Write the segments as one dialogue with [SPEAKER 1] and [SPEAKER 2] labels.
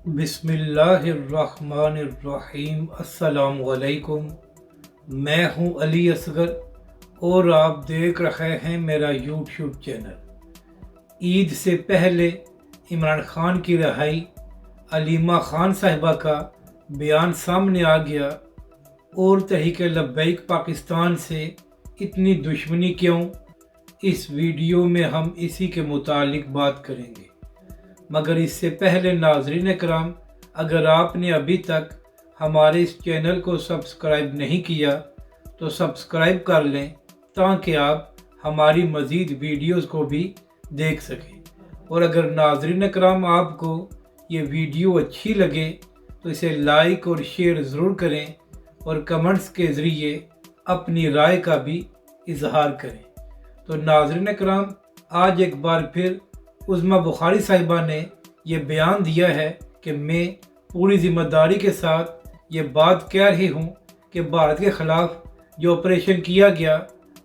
[SPEAKER 1] बिस्मिल्लाहिर्रहमानिर्रहीम। अस्सलाम वालेकुम। मैं हूं अली असगर और आप देख रहे हैं मेरा यूट्यूब चैनल। ईद से पहले इमरान खान की रिहाई, अलीमा खान साहिबा का बयान सामने आ गया और तहरीक लब्बैक पाकिस्तान से इतनी दुश्मनी क्यों? इस वीडियो में हम इसी के मुतालिक बात करेंगे। मगर इससे पहले नाज़रीन कराम, अगर आपने अभी तक हमारे इस चैनल को सब्सक्राइब नहीं किया तो सब्सक्राइब कर लें ताकि आप हमारी मज़ीद वीडियोस को भी देख सकें। और अगर नाज़रीन कराम आपको ये वीडियो अच्छी लगे तो इसे लाइक और शेयर ज़रूर करें और कमेंट्स के ज़रिए अपनी राय का भी इजहार करें। तो नाज़रीन कराम, आज एक बार फिर उज़्मा बुखारी साहिबा ने ये बयान दिया है कि मैं पूरी ज़िम्मेदारी के साथ ये बात कह रही हूँ कि भारत के ख़िलाफ़ जो ऑपरेशन किया गया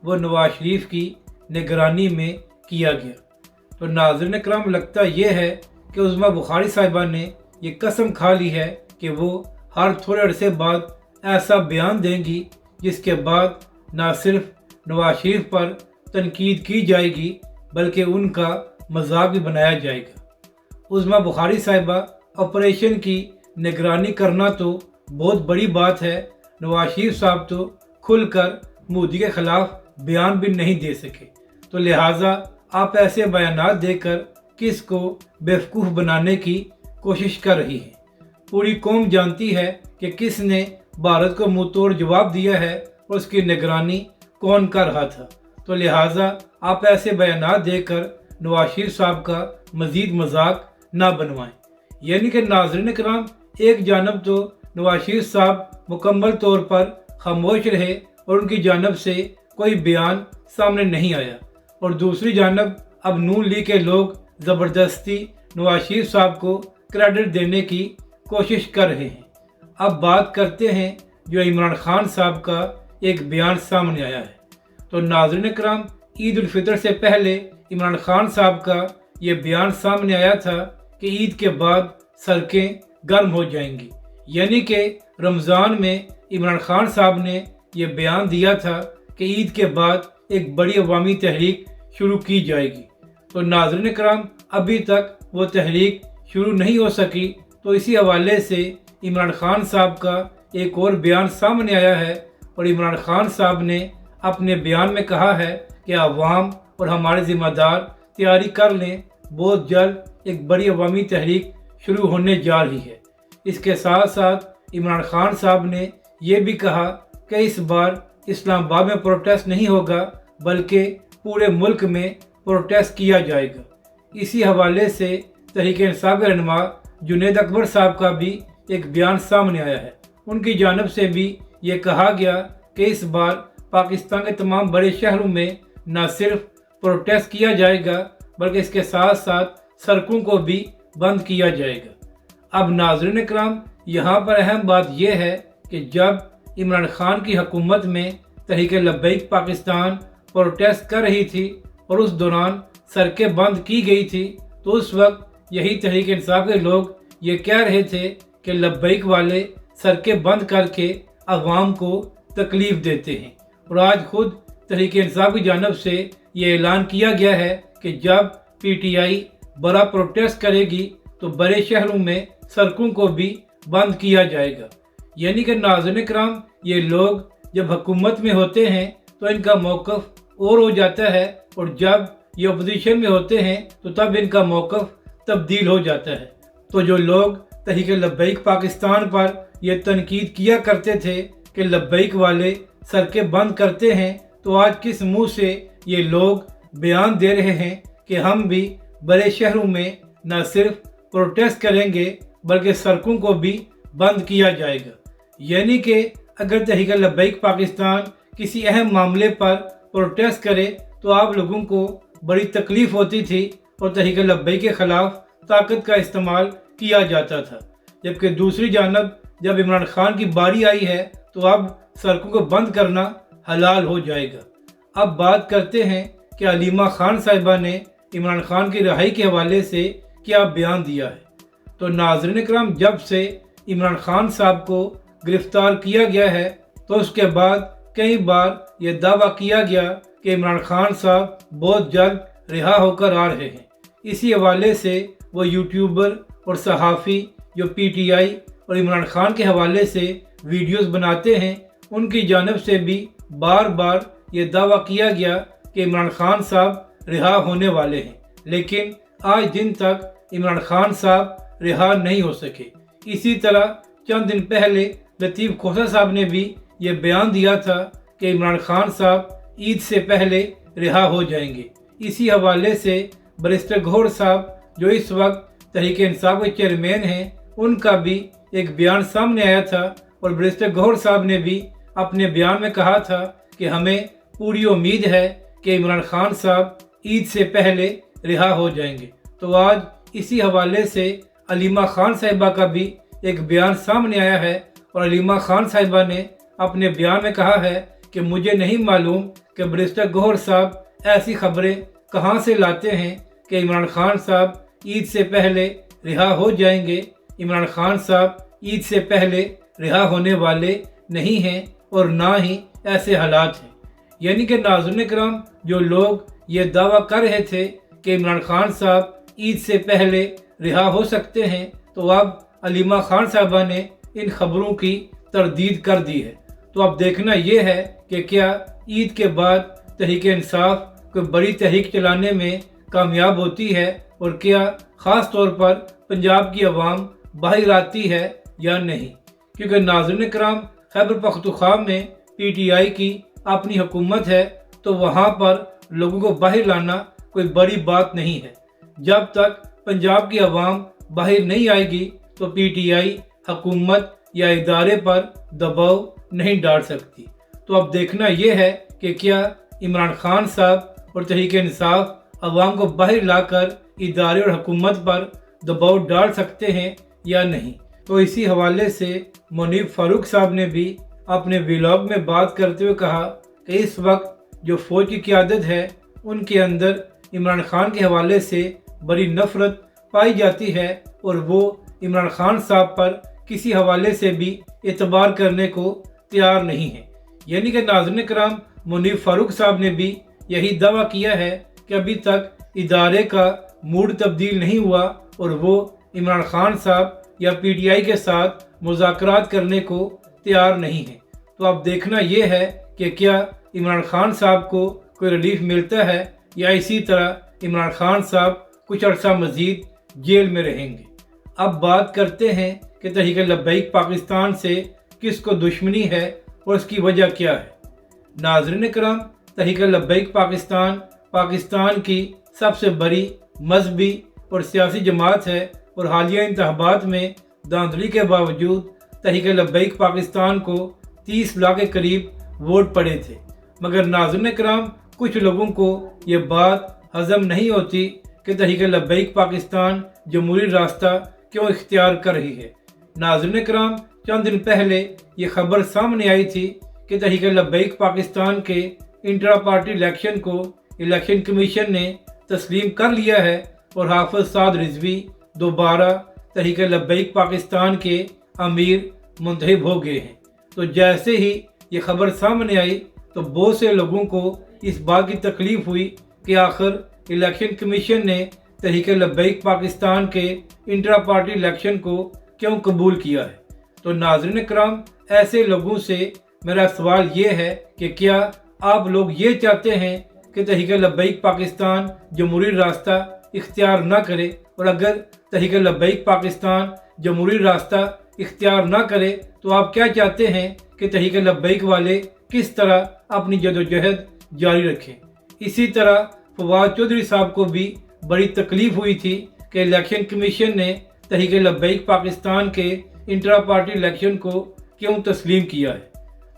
[SPEAKER 1] वो नवाज शरीफ की निगरानी में किया गया। तो नाज़रीन करम, लगता ये है कि उज़्मा बुखारी साहिबा ने ये कसम खा ली है कि वो हर थोड़े अरसे बाद ऐसा बयान देंगी जिसके बाद ना सिर्फ नवाज शरीफ पर तनकीद की जाएगी बल्कि उनका मजाक भी बनाया जाएगा। उज़्मा बुखारी साहिबा, ऑपरेशन की निगरानी करना तो बहुत बड़ी बात है। नवाज शरीफ साहब तो खुलकर मोदी के ख़िलाफ़ बयान भी नहीं दे सके, तो लिहाजा आप ऐसे बयानात देकर किसको बेवकूफ़ बनाने की कोशिश कर रही हैं। पूरी कौम जानती है कि किसने भारत को मुँह तोड़ जवाब दिया है और उसकी निगरानी कौन कर रहा था। तो लिहाजा आप ऐसे बयानात देकर नवाज शरीफ साहब का मज़ीद मजाक ना बनवाएं। यानी कि नाज़रीन कराम, एक जानब तो नवाज शरीफ साहब मुकम्मल तौर पर खामोश रहे और उनकी जानब से कोई बयान सामने नहीं आया, और दूसरी जानब अब नून लीग के लोग ज़बरदस्ती नवाज शरीफ साहब को क्रेडिट देने की कोशिश कर रहे हैं। अब बात करते हैं जो इमरान खान साहब का एक बयान सामने आया है। तो नाज़रीन कराम, ईद उल फितर से पहले इमरान खान साहब का ये बयान सामने आया था कि ईद के बाद सड़कें गर्म हो जाएंगी। यानी कि रमज़ान में इमरान खान साहब ने ये बयान दिया था कि ईद के बाद एक बड़ी अवामी तहरीक शुरू की जाएगी। तो नाज़रीन कराम, अभी तक वो तहरीक शुरू नहीं हो सकी, तो इसी हवाले से इमरान खान साहब का एक और बयान सामने आया है और इमरान खान साहब ने अपने बयान में कहा है कि अवाम और हमारे ज़िम्मेदार तैयारी कर लें, बहुत जल्द एक बड़ी अवामी तहरीक शुरू होने जा रही है। इसके साथ साथ इमरान खान साहब ने यह भी कहा कि इस बार इस्लामाबाद में प्रोटेस्ट नहीं होगा बल्कि पूरे मुल्क में प्रोटेस्ट किया जाएगा। इसी हवाले से तहरीक इंसाफ के रहनुमा जुनैद अकबर साहब का भी एक बयान सामने आया है। उनकी जानब से भी ये कहा गया कि इस बार पाकिस्तान के तमाम बड़े शहरों में न सिर्फ प्रोटेस्ट किया जाएगा बल्कि इसके साथ साथ सड़कों को भी बंद किया जाएगा। अब नाज़रीन कराम, यहाँ पर अहम बात यह है कि जब इमरान खान की हुकूमत में तहरीक लब्बैक पाकिस्तान प्रोटेस्ट कर रही थी और उस दौरान सड़कें बंद की गई थी, तो उस वक्त यही तहरीक इंसाफ के लोग ये कह रहे थे कि लब्बैक वाले सड़कें बंद करके अवाम को तकलीफ़ देते हैं। और आज खुद तहरीक इंसाफ की जानब से ये ऐलान किया गया है कि जब PTI बड़ा प्रोटेस्ट करेगी तो बड़े शहरों में सड़कों को भी बंद किया जाएगा। यानी कि नाज़रीन कराम, ये लोग जब हुकूमत में होते हैं तो इनका मौक़िफ़ और हो जाता है, और जब ये अपोजिशन में होते हैं तो तब इनका मौक़िफ़ तब्दील हो जाता है। तो जो लोग तहरीक लब्बैक पाकिस्तान पर यह तनकीद किया करते थे कि लब्बैक वाले सड़कें बंद करते हैं, तो आज किस मुंह से ये लोग बयान दे रहे हैं कि हम भी बड़े शहरों में न सिर्फ प्रोटेस्ट करेंगे बल्कि सड़कों को भी बंद किया जाएगा। यानी कि अगर तहरीक लब्बैक पाकिस्तान किसी अहम मामले पर प्रोटेस्ट करे तो आप लोगों को बड़ी तकलीफ़ होती थी और तहरीक लब्बैक के ख़िलाफ़ ताकत का इस्तेमाल किया जाता था। जबकि दूसरी जानब जब इमरान खान की बारी आई है तो अब सड़कों को बंद करना हलाल हो जाएगा। अब बात करते हैं कि अलीमा खान साहिबा ने इमरान खान की रिहाई के हवाले से क्या बयान दिया है। तो नाज़रीन इकराम, जब से इमरान खान साहब को गिरफ्तार किया गया है तो उसके बाद कई बार ये दावा किया गया कि इमरान खान साहब बहुत जल्द रिहा होकर आ रहे हैं। इसी हवाले से वो यूट्यूबर और सहाफ़ी जो पीटीआई और इमरान खान के हवाले से वीडियोस बनाते हैं, उनकी जानिब से भी बार बार ये दावा किया गया कि इमरान खान साहब रिहा होने वाले हैं, लेकिन आज दिन तक इमरान खान साहब रिहा नहीं हो सके। इसी तरह चंद दिन पहले लतीफ़ खोसा साहब ने भी ये बयान दिया था कि इमरान खान साहब ईद से पहले रिहा हो जाएंगे। इसी हवाले से बैरिस्टर गौहर साहब जो इस वक्त तहरीक इंसाफ के चेयरमैन हैं, उनका भी एक बयान सामने आया था और बैरिस्टर गौहर साहब ने भी अपने बयान में कहा था कि हमें पूरी उम्मीद है कि इमरान खान साहब ईद से पहले रिहा हो जाएंगे। तो आज इसी हवाले से अलीमा खान साहिबा का भी एक बयान सामने आया है और अलीमा खान साहिबा ने अपने बयान में कहा है कि मुझे नहीं मालूम कि बैरिस्टर गौहर साहब ऐसी खबरें कहां से लाते हैं कि इमरान खान साहब ईद से पहले रिहा हो जाएंगे। इमरान खान साहब ईद से पहले रिहा होने वाले नहीं हैं और ना ही ऐसे हालात हैं। यानी कि नाज़रीन इकराम, जो लोग ये दावा कर रहे थे कि इमरान खान साहब ईद से पहले रिहा हो सकते हैं, तो अब अलीमा खान साहबा ने इन खबरों की तरदीद कर दी है। तो अब देखना ये है कि क्या ईद के बाद तहरीक इंसाफ कोई बड़ी तहरीक चलाने में कामयाब होती है और क्या ख़ास तौर पर पंजाब की आवाम बाहर आती है या नहीं। क्योंकि नाज़रीन इकराम, खैबर पख्तूनख्वा में पीटीआई की अपनी हुकूमत है, तो वहाँ पर लोगों को बाहर लाना कोई बड़ी बात नहीं है। जब तक पंजाब की आवाम बाहर नहीं आएगी तो पीटीआई हुकूमत या इदारे पर दबाव नहीं डाल सकती। तो अब देखना यह है कि क्या इमरान खान साहब और तहरीक इंसाफ आवाम को बाहर लाकर इदारे और हुकूमत पर दबाव डाल सकते हैं या नहीं। तो इसी हवाले से मुनीब फारूक साहब ने भी अपने व्लॉग में बात करते हुए कहा कि इस वक्त जो फ़ौज की क़यादत है, उनके अंदर इमरान खान के हवाले से बड़ी नफ़रत पाई जाती है और वो इमरान खान साहब पर किसी हवाले से भी एतबार करने को तैयार नहीं है। यानी कि नाज़रीन इकराम, मुनीब फारूक साहब ने भी यही दावा किया है कि अभी तक इदारे का मूड तब्दील नहीं हुआ और वो इमरान खान साहब या पीटीआई के साथ मुज़ाकरात करने को तैयार नहीं है। तो अब देखना ये है कि क्या इमरान खान साहब को कोई रिलीफ मिलता है या इसी तरह इमरान खान साहब कुछ अर्सा मज़ीद जेल में रहेंगे। अब बात करते हैं कि तहरीक लब्बैक पाकिस्तान से किसको दुश्मनी है और उसकी वजह क्या है। नाज़रीन इकराम, तहरीक लब्बैक पाकिस्तान की सबसे बड़ी मजहबी और सियासी जमात है और हालिया इंतखाबात में धांधली के बावजूद तहरीक लब्बैक पाकिस्तान को 30 लाख के करीब वोट पड़े थे। मगर नाज़रीन इकराम, कुछ लोगों को ये बात हज़म नहीं होती कि तहरीक लब्बैक पाकिस्तान जमहूरी रास्ता क्यों इख्तियार कर रही है। नाज़रीन इकराम, चंद दिन पहले ये खबर सामने आई थी कि तहरीक लब्बैक पाकिस्तान के इंट्रा पार्टी इलेक्शन को इलेक्शन कमीशन ने तस्लीम कर लिया है और हाफिज साद रिजवी दोबारा तहरीक लब्बैक पाकिस्तान के अमीर मुंतखब हो गए हैं। तो जैसे ही ये खबर सामने आई तो बहुत से लोगों को इस बात की तकलीफ हुई कि आखिर इलेक्शन कमीशन ने तहरीक लब्बैक पाकिस्तान के इंट्रा पार्टी इलेक्शन को क्यों कबूल किया है। तो नाज़रीन इकराम, ऐसे लोगों से मेरा सवाल ये है कि क्या आप लोग ये चाहते हैं कि तहरीक लब्बैक पाकिस्तान जमहूरी रास्ता इख्तियार ना करे, और अगर तहरीक लब्बैक पाकिस्तान जमहूरी रास्ता इख्तियार ना करे तो आप क्या चाहते हैं कि तहरीक लब्बैक वाले किस तरह अपनी जदोजहद जारी रखें। इसी तरह फवाद चौधरी साहब को भी बड़ी तकलीफ हुई थी कि इलेक्शन कमीशन ने तहरीक लब्बैक पाकिस्तान के इंट्रा पार्टी इलेक्शन को क्यों तस्लीम किया है।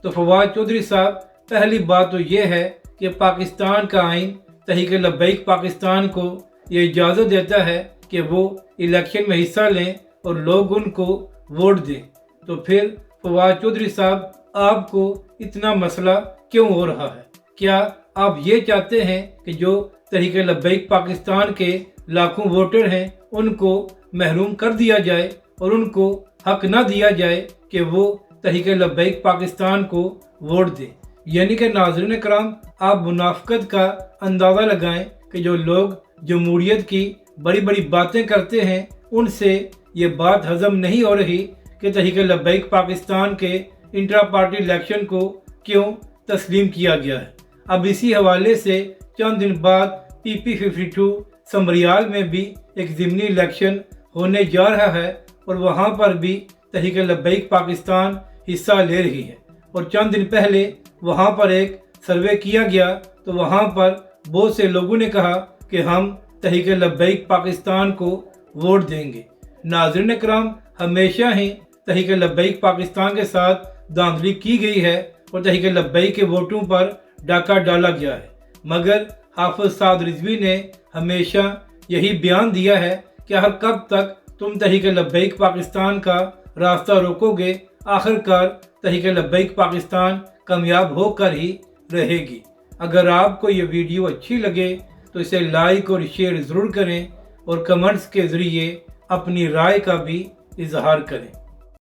[SPEAKER 1] तो फवाद चौधरी साहब, पहली बात तो ये है कि पाकिस्तान का आइन तहरीक लब्बैक पाकिस्तान को ये इजाज़त देता है कि वो इलेक्शन में हिस्सा लें और लोग उनको वोट दें। तो फिर फवाद चौधरी साहब, आपको इतना मसला क्यों हो रहा है? क्या आप ये चाहते हैं कि जो तहरीक लब्बैक पाकिस्तान के लाखों वोटर हैं उनको महरूम कर दिया जाए और उनको हक न दिया जाए कि वो तहरीक लब्बैक पाकिस्तान को वोट दें। यानी कि नाज़रीन कराम, आप मुनाफ़िक़त का अंदाज़ा लगाएं कि जो लोग जमहूरियत की बड़ी बड़ी बातें करते हैं उनसे ये बात हज़म नहीं हो रही कि तहरीक लब्बैक पाकिस्तान के इंट्रा पार्टी इलेक्शन को क्यों तस्लीम किया गया है। अब इसी हवाले से चंद दिन बाद PP52 समरियाल में भी एक ज़िमनी इलेक्शन होने जा रहा है और वहाँ पर भी तहरीक लब्बैक पाकिस्तान हिस्सा ले रही है। और चंद दिन पहले वहाँ पर एक सर्वे किया गया तो वहाँ पर बहुत से लोगों ने कहा कि हम तहरीक लब्बैक पाकिस्तान को वोट देंगे। नाज़रीन कराम, हमेशा ही तहरीक लब्बैक पाकिस्तान के साथ धांधली की गई है और तहरीक लब्बैक के वोटों पर डाका डाला गया है, मगर हाफिज साद रिजवी ने हमेशा यही बयान दिया है कि हर कब तक तुम तहरीक लब्बैक पाकिस्तान का रास्ता रोकोगे, आखिरकार तहरीक लब्बैक पाकिस्तान कामयाब होकर ही रहेगी। अगर आपको ये वीडियो अच्छी लगे तो इसे लाइक और शेयर ज़रूर करें और कमेंट्स के ज़रिए अपनी राय का भी इजहार करें।